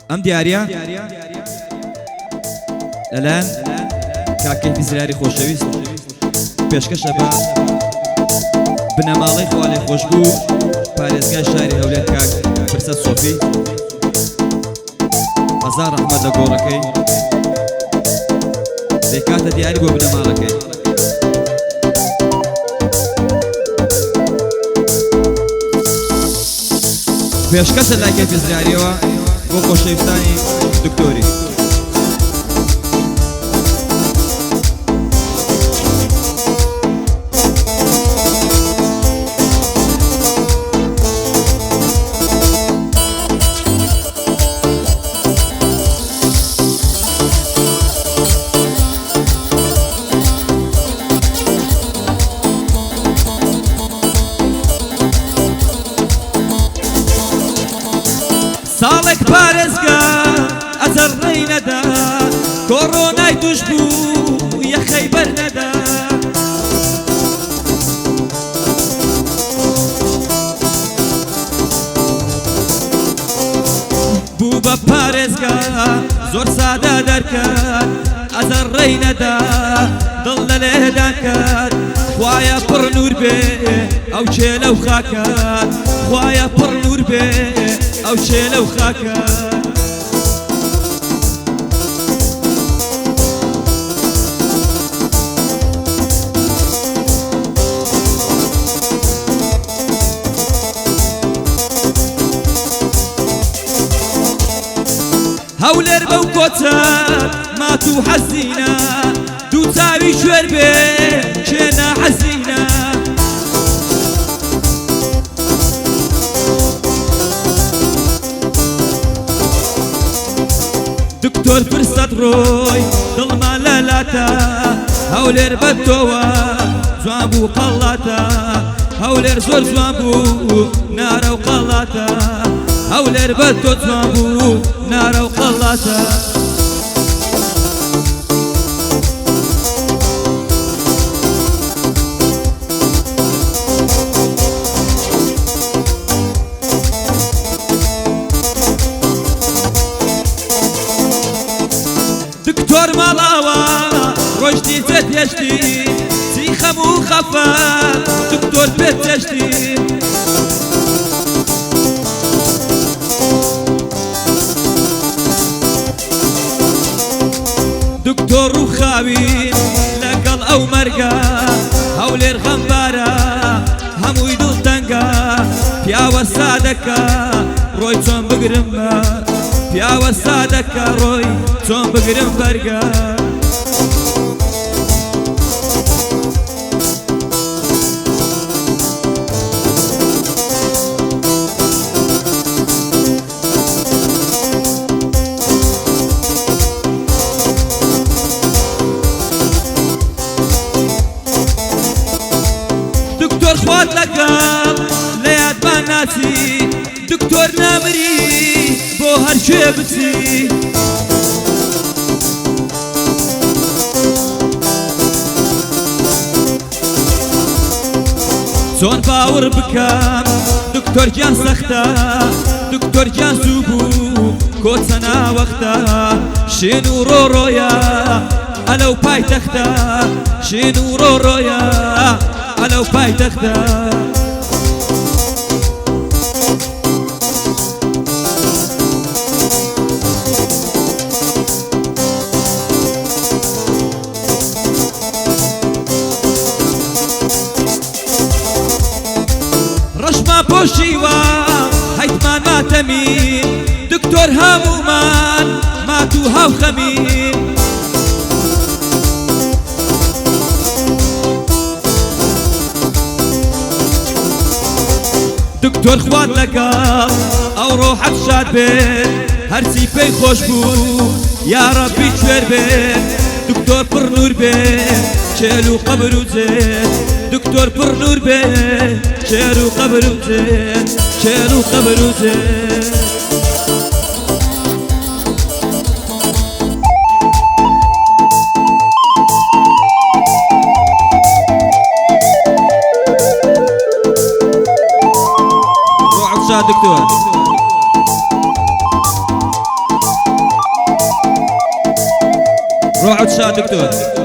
ام دیاریا لەلایەن کاکەی بزراری خۆشەویست پێشکەشە بە بنەماڵەی خوالێ خۆشبوو پارێزگای شاری هەولێر کاک فرسەت سۆفی هەزار ڕەحمەت لە گۆڕەکەی دەیکاتە دیاری بۆ بنەماڵەکەی پێشکەشە لاکەی بزراریەوە بۆ خۆشەویستانی دکتۆری ساڵێک پارێزگا ئەزەر ڕێی نەدا کۆڕۆنای توش بوو یەخەی بەر نەدا بوو بە پارێزگا زۆر سادە دەرکات ئەزەر ڕێی نەدا دڵ لە لێدا کات خوایە پڕ نور بێ ئەو چێ لەو خاکات خوایە پڕ نور بێ ئەو چێ لەو خاکات هەولێر بەو کۆچە مات و حەزینە دوو چاوی شوێر بێ چێنە حەزینە دکتۆر فرسەت ڕۆی دڵمان لەلاتە هەولێر بە تۆوە جوان بوو قەڵاتە هەولێر زۆر جوان بوو نارە و قەڵاتە هەولێر بە تۆ جوان بوو نارە و قەڵاتە دکتۆر ماڵاوە ڕۆژتی جێتێشتی چی خەم و خەفە دکتۆر پێچێشتی دکتۆر و خاوین لەگەڵ ئەو مەرگە هەولێر غەمبارە هەمووی دڵتەنگە پیاوە سادەکە ڕۆی چۆن بگرم بە پیاوە سادەکە ڕۆی چۆن بگرم بەرگە دکتۆر خوات لەگەڵ لە یادمان ناچی دکتۆر نامری بۆ هەر کوێ بچی چۆن باوەڕ بکەم دکتۆر گیان سەختە دکتۆر گیان زوو بوو کۆچە ناوەختە شین و ڕۆڕۆیە ئەلەو پایتەختە شین و ڕۆڕۆیە ئەلەو پایتەختە ڕەشما پۆشیوە هەیتمان ماتەمین دکتۆر هەموومان مات و هاوخەمین دکتۆر خوات لەگەڵ ئەو ڕۆحەت شاد بێت هەرچی پێی خۆش بوو یا ڕەبی کوێر بێت دکتۆر پڕ نور بێت چێل و قەبر و جێت دکتۆر پڕ نور بێت چێل و قەبر و جێت چێل و قەبر و جێت دكتور ڕۆحت شاد دکتۆر